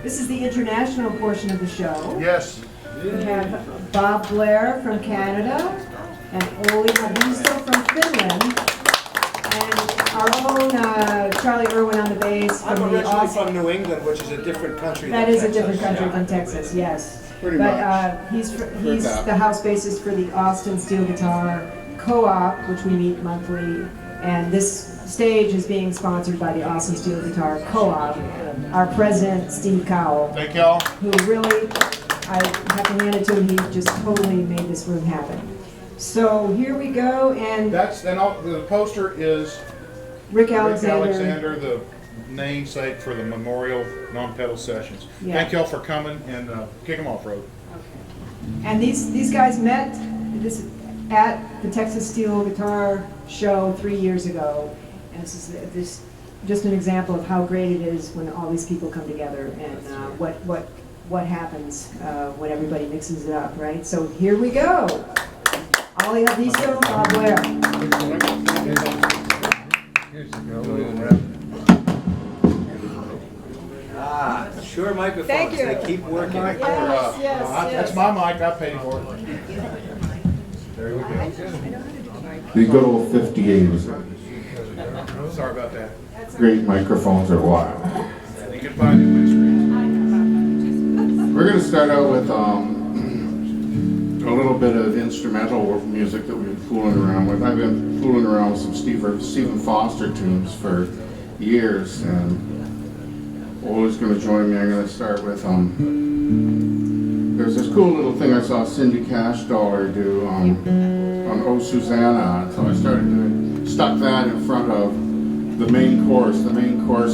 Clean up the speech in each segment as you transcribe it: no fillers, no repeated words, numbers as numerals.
This is the international portion of the show. Yes. We have Bob Blair from Canada and Olli Haavisto from Finland, and our own Charlie Irwin on the bass. I'm originally from New England, which is a different country. That is a different country from Texas, yes. Pretty but much. He's the house bassist for the Austin Steel Guitar Co-op, which we meet monthly, and this stage is being sponsored by the Austin Steel Guitar Co-op. Our president, Steve Cowell, Thank y'all. who really, I have to hand it to him, he just totally made this room happen. So here we go, and The poster is Rick Rick Alexander. Alexander, the namesake for the Memorial Non-Pedal Sessions. Yeah. Thank y'all for coming, and kick them off, Rode. And these guys met at the Texas Steel Guitar Show 3 years ago. And this is just an example of how great it is when all these people come together, and what happens when everybody mixes it up, right? So here we go. Olli Haavisto, Bob Blair. Sure microphones. Thank you. They keep working. Yes. That's my mic. I paid for it. There we go. The good old 58s. Sorry about that. Great microphones are wild. You can buy new windscreens. We're going to start out with a little bit of instrumental music that we've been fooling around with. I've been fooling around with some Stephen Foster tunes for years, and Olli's going to join me. I'm going to start with there's this cool little thing I saw Cindy Cash Dollar do on Oh Susanna, so I stuck that in front of the main chorus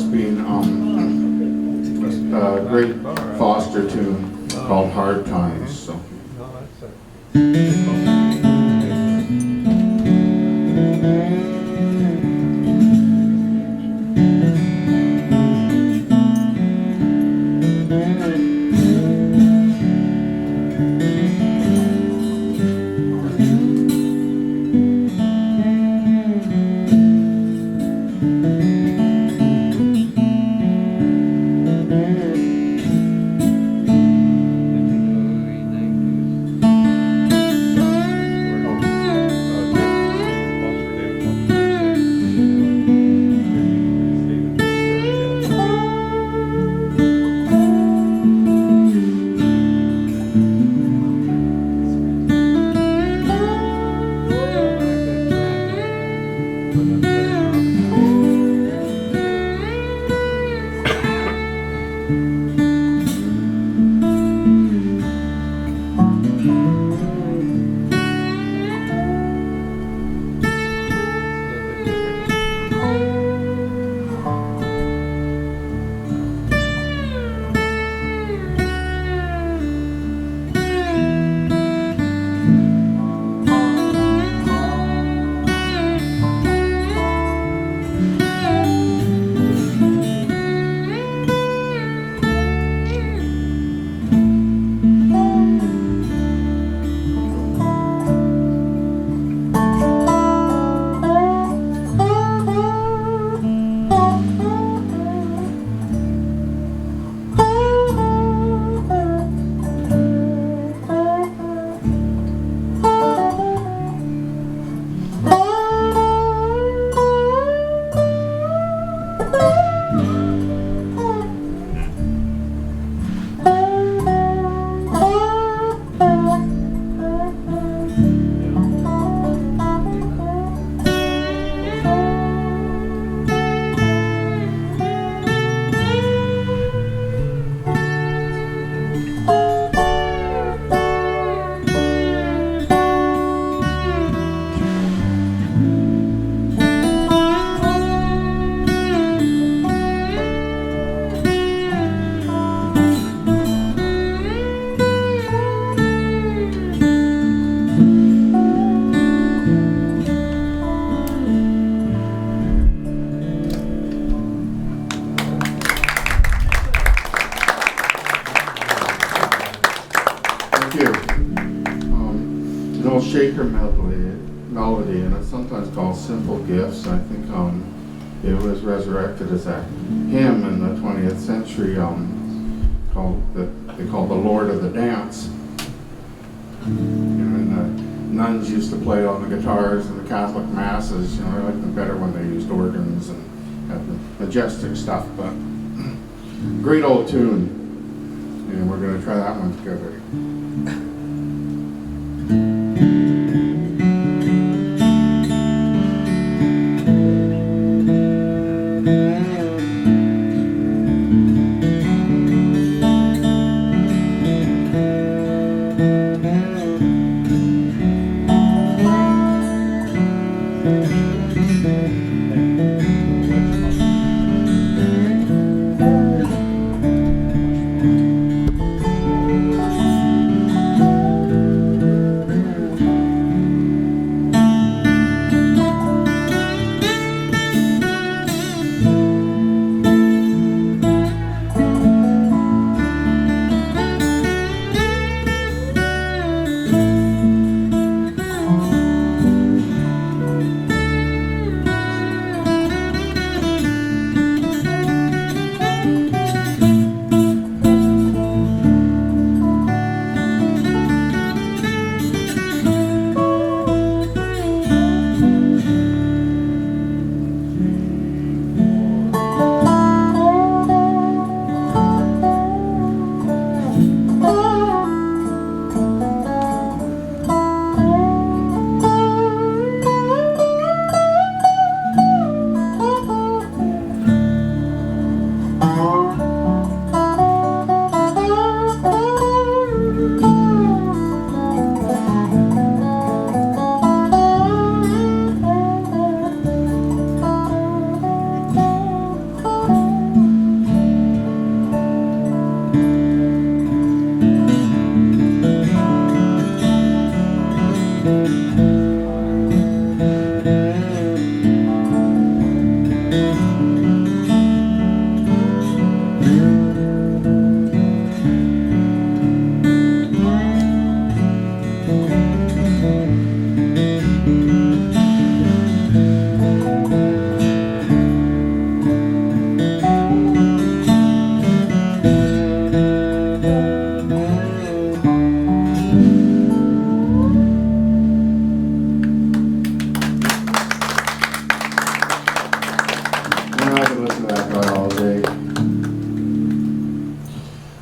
being a great Foster tune called Hard Times. So. Shaker melody, and it's sometimes called Simple Gifts. I think it was resurrected as a hymn in the 20th century. they call the Lord of the Dance. And the nuns used to play on the guitars in the Catholic masses. I liked them better when they used organs and had the majestic stuff, but great old tune. And we're going to try that one together.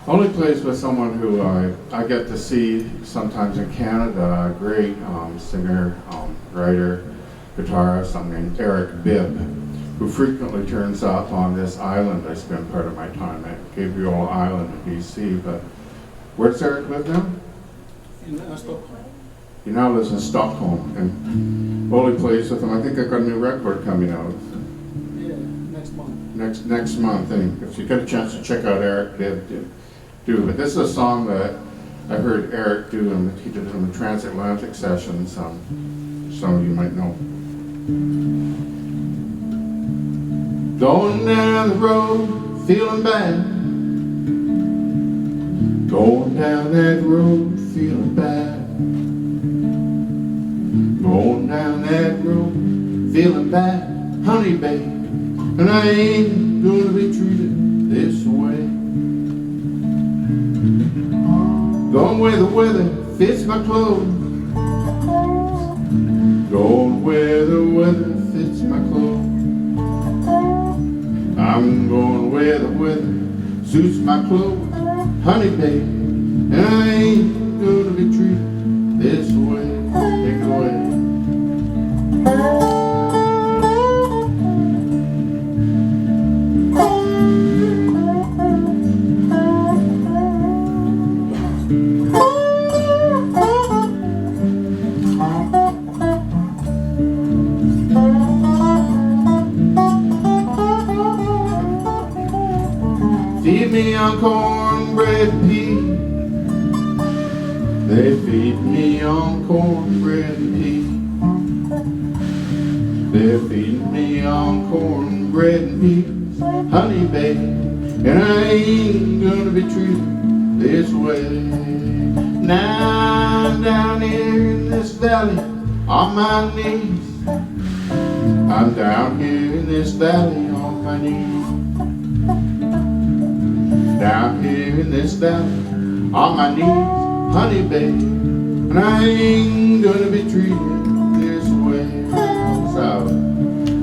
Olli plays with someone who I get to see sometimes in Canada, a great singer, writer, guitarist, named Eric Bibb, who frequently turns up on this island I spend part of my time at, Gabriel Island in BC. But where's Eric live now? In Stockholm. He now lives in Stockholm, and Olli plays with him. I think I've got a new record coming out. Yeah, next month. Next month, and if you get a chance to check out Eric Bibb, do. But this is a song that I heard Eric do, and he did it in the transatlantic sessions. Some of you might know. Going down the road, feeling bad. Going down that road, feeling bad. Going down that road, feeling bad, honey babe, and I ain't gonna be treated this way. Going where the weather fits my clothes. Going where the weather fits my clothes. I'm going where the weather suits my clothes, honey babe, and I ain't gonna be treated this way. Take it away. Feed me on cornbread and peas. They feed me on cornbread and peas. They're feeding me on cornbread and peas, honey babe, and I ain't gonna be treated this way. Now I'm down here in this valley on my knees. I'm down here in this valley on my knees. down here in this valley, on my knees, honey babe, and I ain't gonna be treated this way. So,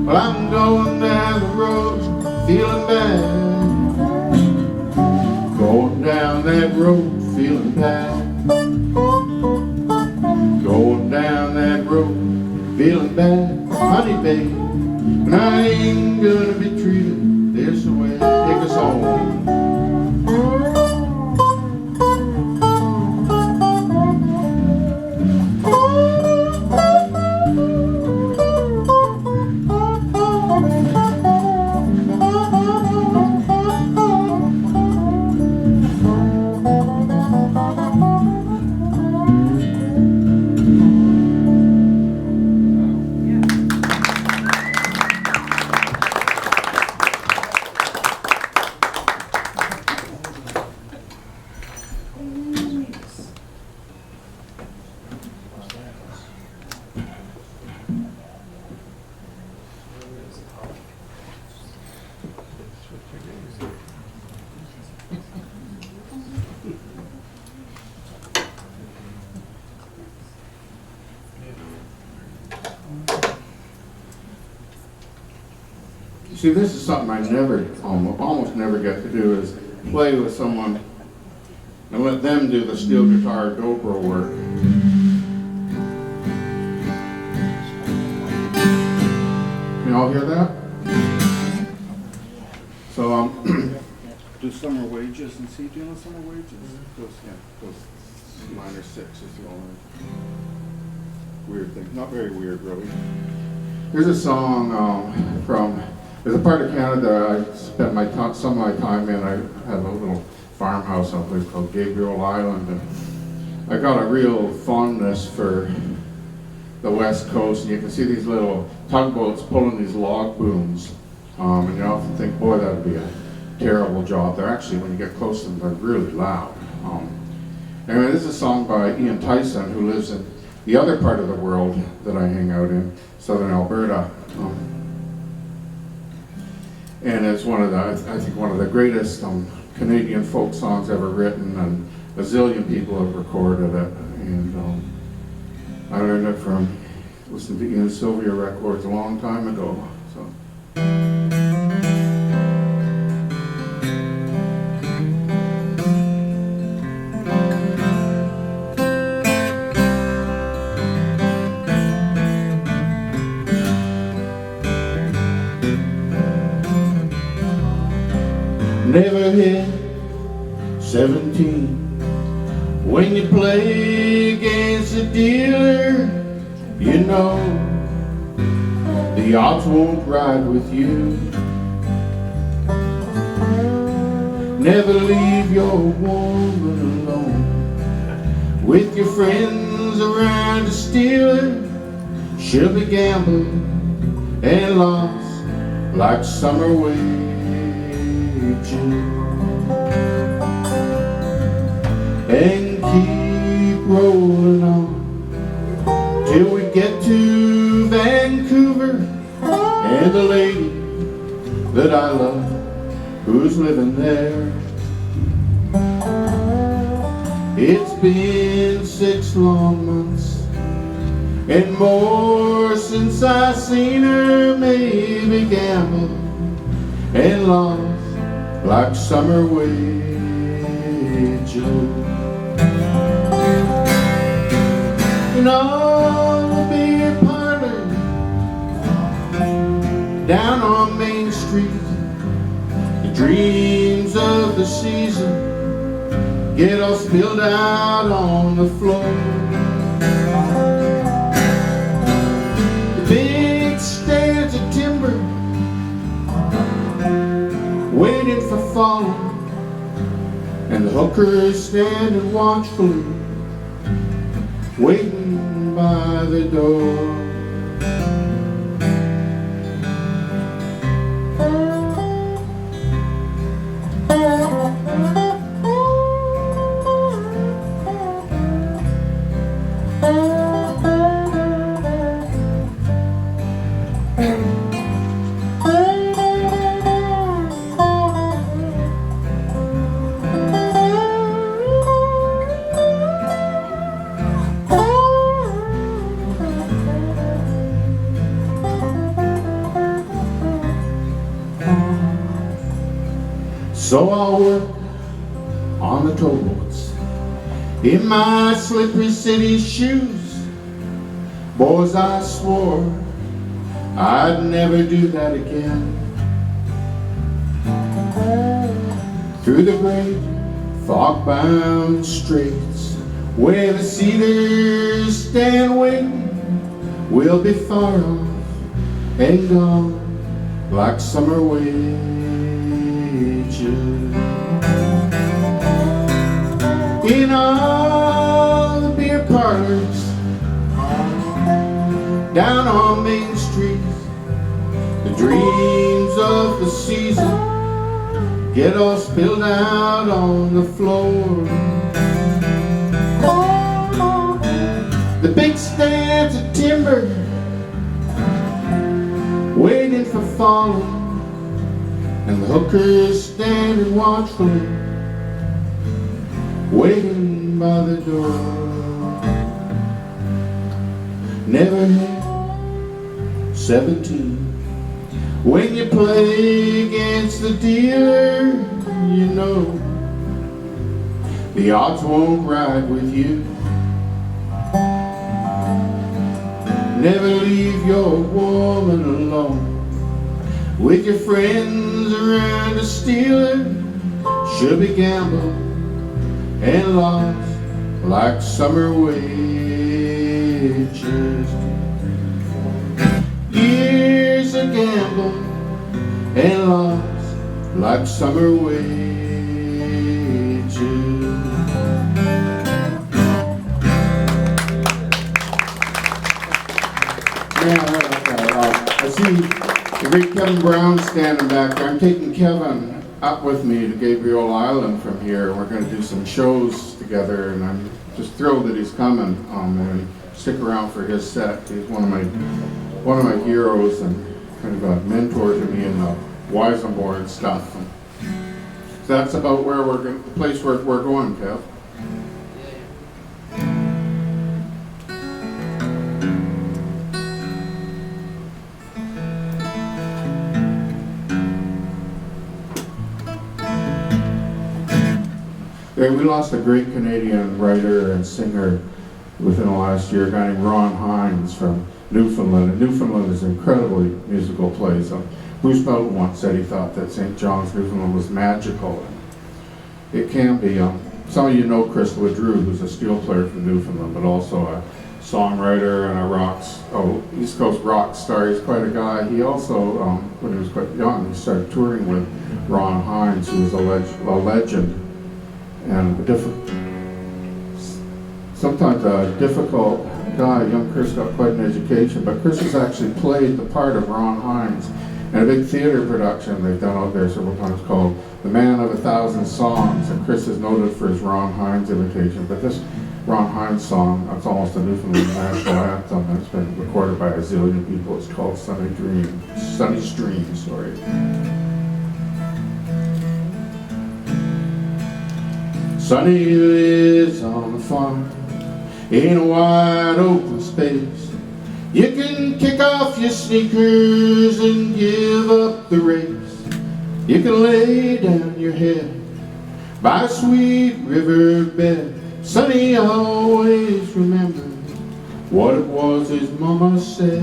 well, I'm going down the road, feeling bad. Going down that road, feeling bad. Going down that road, feeling bad, honey babe, and I ain't gonna be treated this way. Take us home. See, this is something I almost never get to do, is play with someone and let them do the steel guitar dobro work. You all hear that? So, do summer wages and see, do you know summer wages? Those minor six is the only weird thing. Not very weird, really. Here's a song there's a part of Canada I spent some of my time in. I had a little farmhouse on a place called Gabriel Island, and I got a real fondness for the West Coast. And you can see these little tugboats pulling these log booms, and you often think, boy, that would be a terrible job. They're actually, when you get close to them, they're really loud. Anyway, this is a song by Ian Tyson, who lives in the other part of the world that I hang out in, southern Alberta. And it's I think one of the greatest Canadian folk songs ever written, and a zillion people have recorded it. And I learned it from listening to Ian Sylvia records a long time ago. So. Never hit 17 when you play against a dealer. You know the odds won't ride with you. Never leave your woman alone with your friends around to steal her. She'll be gambling and lost like summer waves. And keep rolling on till we get to Vancouver, and the lady that I love who's living there. It's been 6 long months and more since I seen her, maybe gamble and lost like summer wages. In all the beer parlor down on Main Street, the dreams of the season get all spilled out on the floor. The big stands of timber waiting for falling, and the hookers standing watchfully, waiting by the door. So I'll work on the towboats in my slippery city shoes. Boys, I swore I'd never do that again. Through the great fog-bound straits, where the cedars stand waiting, we'll be far off and gone like summer wages. In all the beer parlors down on Main Street, the dreams of the season get all spilled out on the floor. The big stands of timber waiting for falling, and the hookers standing watchfully waiting by the door. Never hit 17 when you play against the dealer, you know the odds won't ride with you. Never leave your woman alone with your friends around a stealer. She'll be gambled and lost like summer wages. Years of gamble and lost like summer wages. I see the great Kevin Brown standing back there. I'm taking Kevin up with me to Gabriel Island from here. We're going to do some shows together, and I'm just thrilled that he's coming. And stick around for his set. He's one of my heroes and kind of a mentor to me in the Weissenborn stuff. So that's about where we're going, the place where we're going, Kev. We lost a great Canadian writer and singer within the last year, a guy named Ron Hines from Newfoundland. And Newfoundland is an incredibly musical place. Bruce Pelton once said he thought that St. John's, Newfoundland was magical. It can be. Some of you know Chris Woodrew, who's a steel player from Newfoundland, but also a songwriter and a East Coast rock star. He's quite a guy. He also, when he was quite young, he started touring with Ron Hines, who was a legend. And sometimes a difficult guy. Young Chris got quite an education, but Chris has actually played the part of Ron Hines in a big theater production they've done out there several times called The Man of 1,000 Songs, and Chris is noted for his Ron Hines imitation. But this Ron Hines song, it's almost a Newfoundland national anthem, and it's been recorded by a zillion people. It's called Sunny Stream, sorry. Sonny lives on a farm in a wide open space. You can kick off your sneakers and give up the race. You can lay down your head by a sweet river bed. Sonny always remembers what it was his mama said.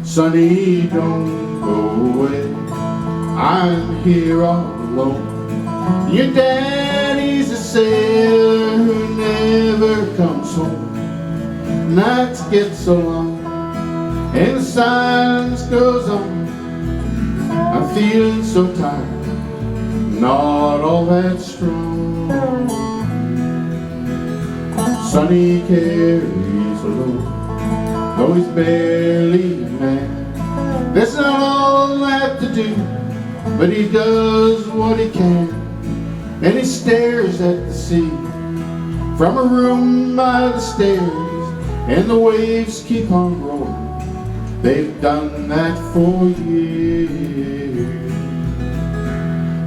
Sonny, don't go away, I'm here all alone. Your daddy's a sailor who never comes home. Nights get so long and the silence goes on. I'm feeling so tired, not all that strong. Sonny carries a load, though he's barely a man. There's not all that to do, but he does what he can. And he stares at the sea from a room by the stairs, and the waves keep on rolling. They've done that for years.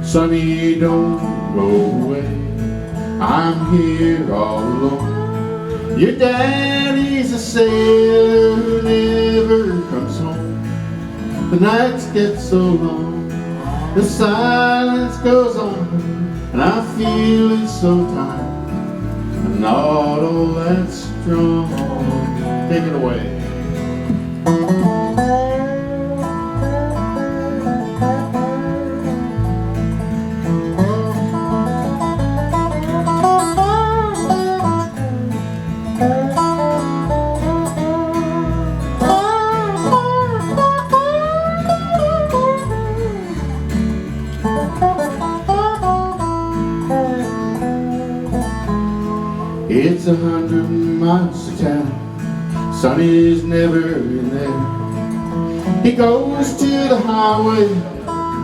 Sonny, don't go away, I'm here all alone. Your daddy's a sailor who never comes home. The nights get so long The silence goes on, and I feel it so tight, and not all that strong. Take it away. It's 100 miles to town. Sonny's never in there. He goes to the highway,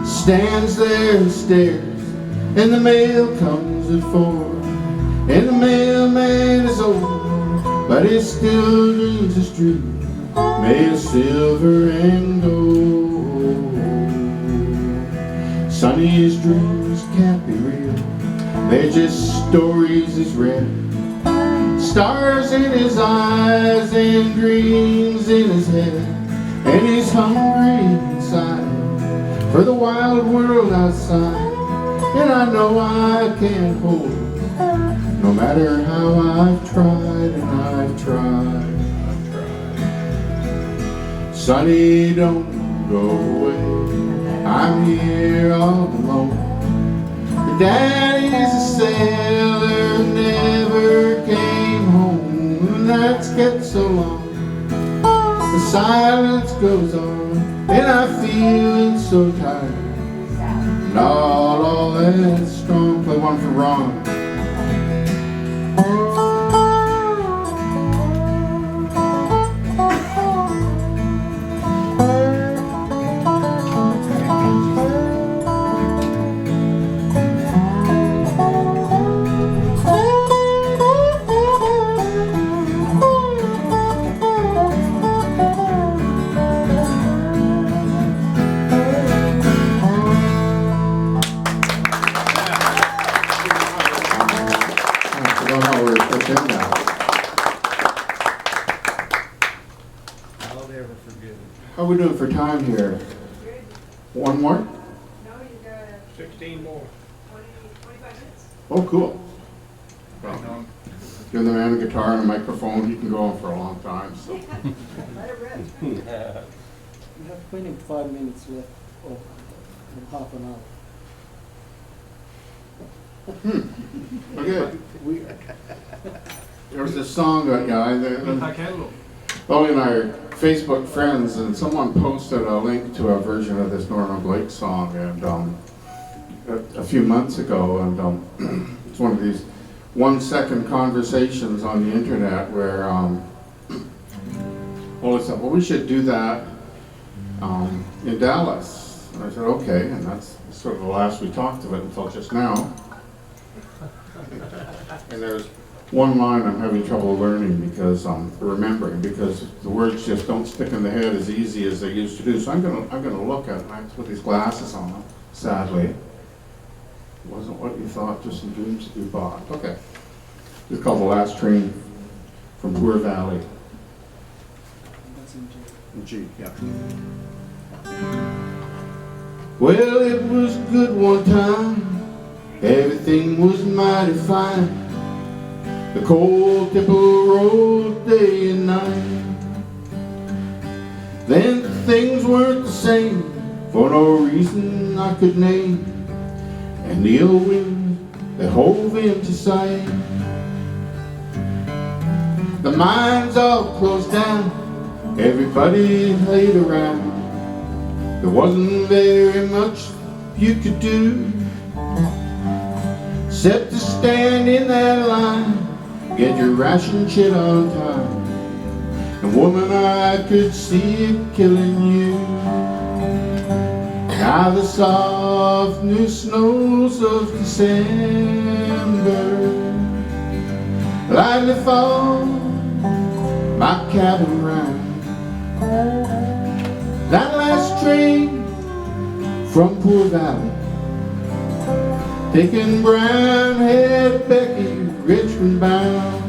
stands there and stares, and the mail comes at 4. And the mailman is old, but he still dreams his dream, made of silver and gold. Sonny's dreams can't be real, they're just stories he's read. Stars in his eyes and dreams in his head, and he's hungry inside for the wild world outside. And I know I can't hold it, no matter how I've tried and I've tried. Sonny, don't go away, I'm here all alone. Your daddy's a sailor, never came home. The nights get so long, the silence goes on, and I feel so tired, not all that strong. Play one for Ron. How are we doing for time here? One more? No, you got 16 more. 25 minutes. Oh, cool. Well, give the man a guitar and a microphone, he can go on for a long time. So. Let it rip. We have 25 minutes left, or half an hour. Okay. There was this song that Olli and I are Facebook friends, and someone posted a link to a version of this Norman Blake song and a few months ago, and it's one of these 1-second conversations on the internet where Olli said, well, we should do that in Dallas. And I said, okay, and that's sort of the last we talked of it until just now. And there's one line I'm having trouble learning because remembering, because the words just don't stick in the head as easy as they used to do. So I'm gonna look at it. I have to put these glasses on. Sadly, it wasn't what you thought, just some dreams that you bought. Okay, it's called The Last Train from Poor Valley. That's in G. G, yeah. Well, it was good one time. Everything was mighty fine. The cold tipple rolled day and night. Then things weren't the same for no reason I could name, and the ill wind that hove into sight. The mines all closed down, everybody laid around. There wasn't very much you could do except to stand in that line, get your ration shit on time. And woman, I could see it killing you. Now the soft new snows of December lightly fall my cabin round. That last train from Poor Valley, taking brown-haired Becky Richmond bound.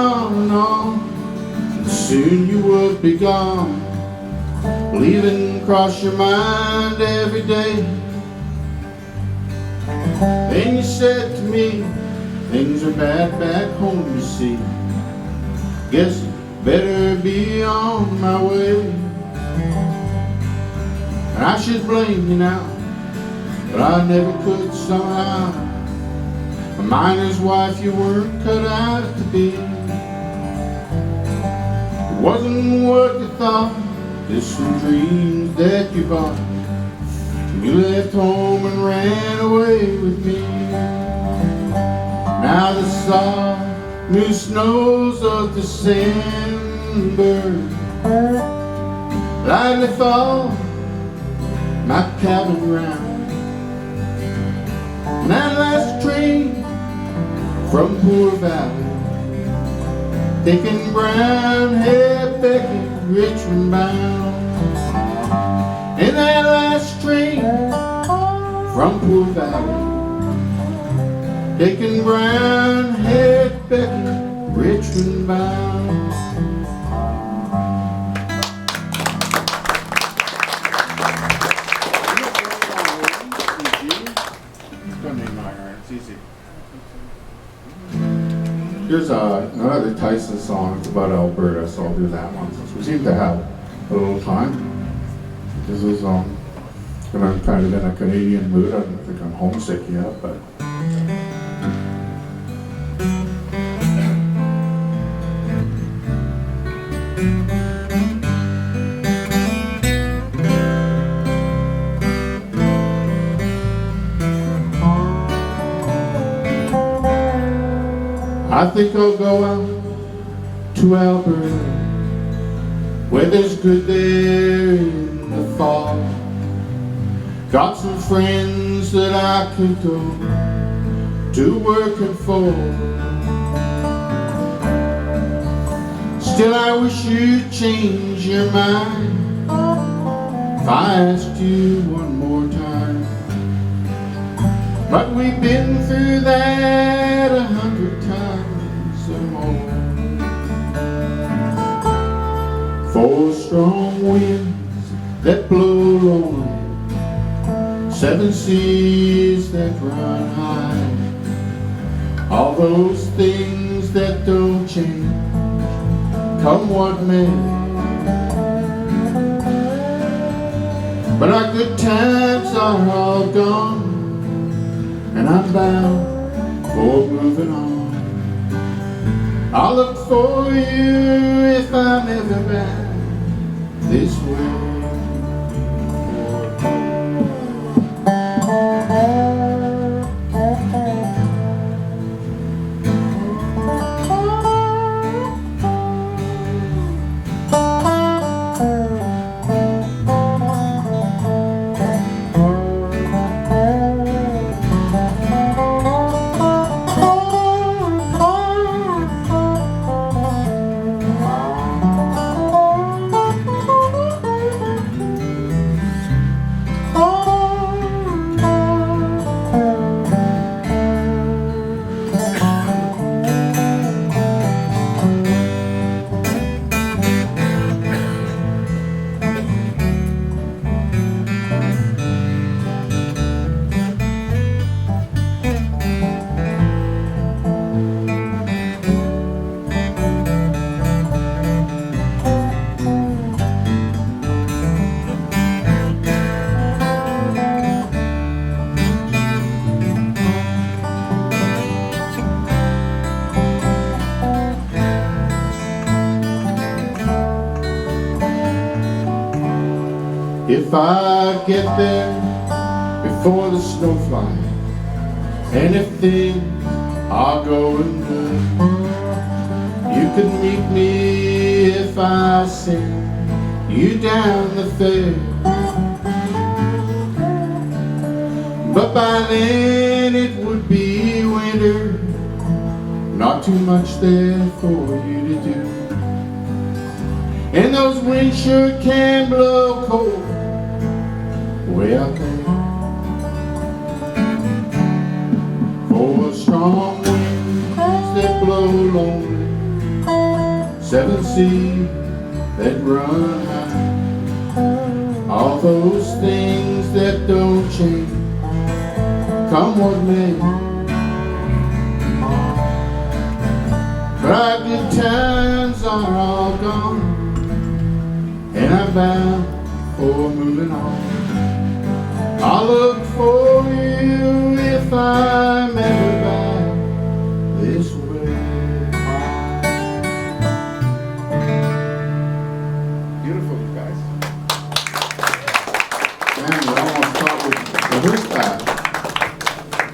on, and soon you would be gone, leaving across your mind every day. Then you said to me, things are bad back home, you see. Guess better be on my way. And I should blame you now, but I never could somehow. A miner's wife you weren't cut out to be. It wasn't what you thought, just some dreams that you bought. You left home and ran away with me. Now the soft new snows of December lightly fall my cabin ground. And that last train from Poor Valley, thick and brown, head Becky, Richmond bound. And that last train from Poor Valley, thick and brown, head Becky, Richmond bound. Here's another Tyson song. It's about Alberta, so I'll do that one since we seem to have a little time. This is when I'm kind of in a Canadian mood. I don't think I'm homesick yet, but I think I'll go out to Alberta. Weather's good there in the fall. Got some friends that I could go to working for. Still I wish you'd change your mind if I asked you one more time. But we've been through that 100 times or more. 4 strong winds that blow lonely, 7 seas that run high. All those things that don't change, come what may. But our good times are all gone, and I'm bound for moving on. I'll look for you if I'm ever back this way. If I get there before the snow flies, and if things are going good, you can meet me if I send you down the fair. But by then it would be winter, not too much there for you to do. And those winds sure can blow cold way out there. 4 strong winds that blow lonely, seven seas that run high, all those things that don't change, come what may. But our good times are all gone, and I'm bound for moving on. I'll look for you if I'm ever back this way. Beautiful, you guys. Man, we almost thought we rehearsed that.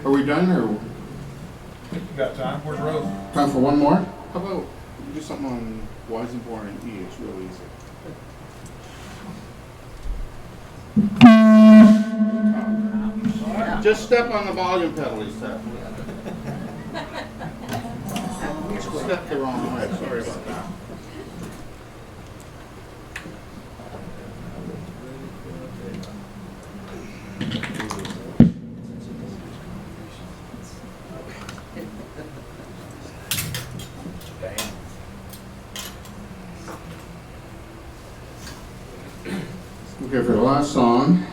Are we done, or You got time? Where's Rose? time for one more? How about we do something on Weissenborn and E? It's real easy. Just step on the volume pedal, he said. Stepped the wrong way, sorry about that. Okay, for the last song,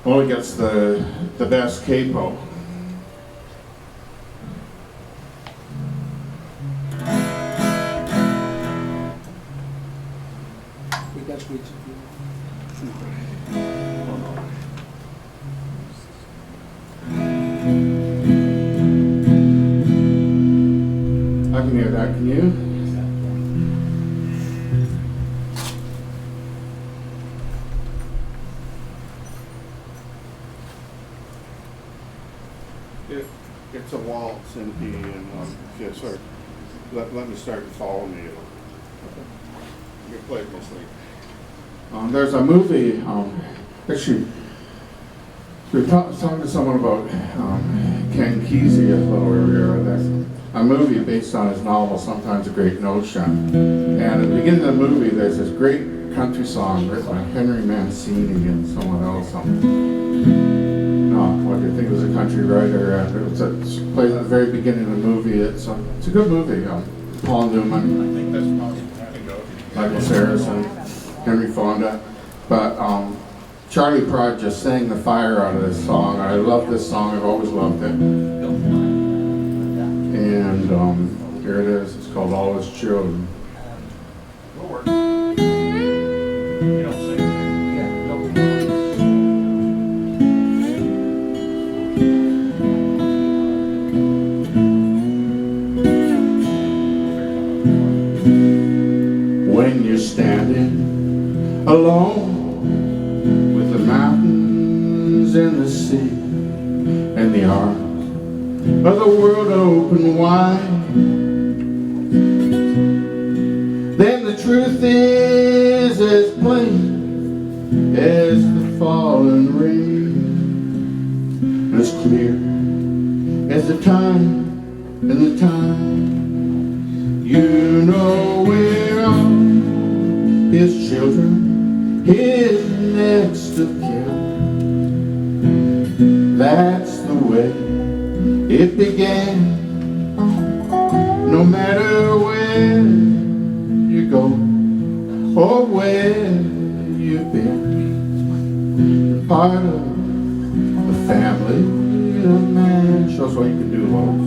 Olli gets the best capo. We can switch if you I can hear that, can you? It's a waltz in D, and yeah, sorry. Let me start and follow me. You play it mostly. There's a movie. Actually, we were talking to someone about Ken Kesey a little earlier. There's a movie based on his novel, Sometimes a Great Notion. And at the beginning of the movie, there's this great country song written by Henry Mancini and someone else. What do you think? It was a country writer, and it plays at the very beginning of the movie. It's a good movie. Paul Newman, I think that's possible. Michael Saracen, Henry Fonda, but Charlie Pride just sang the fire out of this song. I love this song. I've always loved it. And here it is. It's called All His Children. We'll work. You don't sing. When you're standing alone with the mountains and the sea and the arms of the world open wide, then the truth is as plain as the falling rain, and as clear as the time and the time. You know we're all His children, His next of kin. That's the way it began. No matter where you go or where you've been, you're part of the family of man. Show us what you can do, Lord.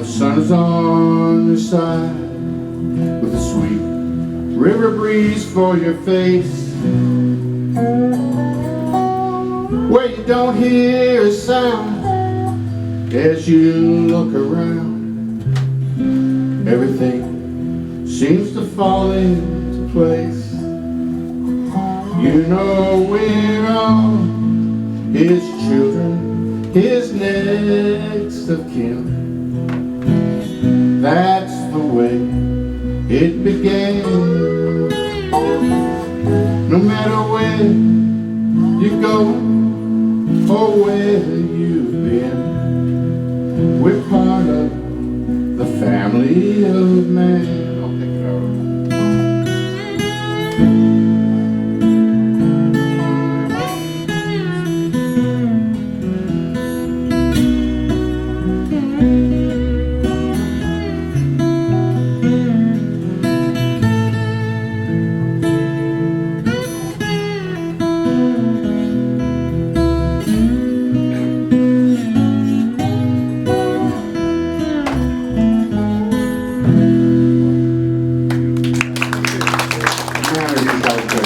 the sun is on your side, with a sweet river breeze for your face, where you don't hear a sound as you look around. Everything seems to fall into place. You know we're all his children, his next of kin. That's the way it began. No matter where you go or where you've been, we're part of the family of man. I'll pick it out.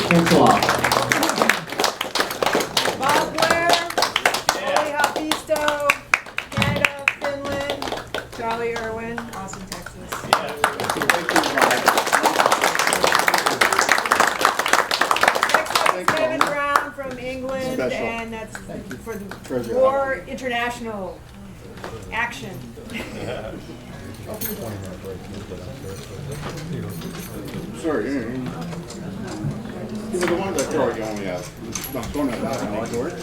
Thanks a lot. Bob Blair, Olli Haavisto, Canada, Finland, Charlie Irwin, Austin, Texas. Next up is Kevin Brown from England, Special. and that's for the Treasure War International Action. Sorry, these are the ones I throw you only have. No, don't have that one, George.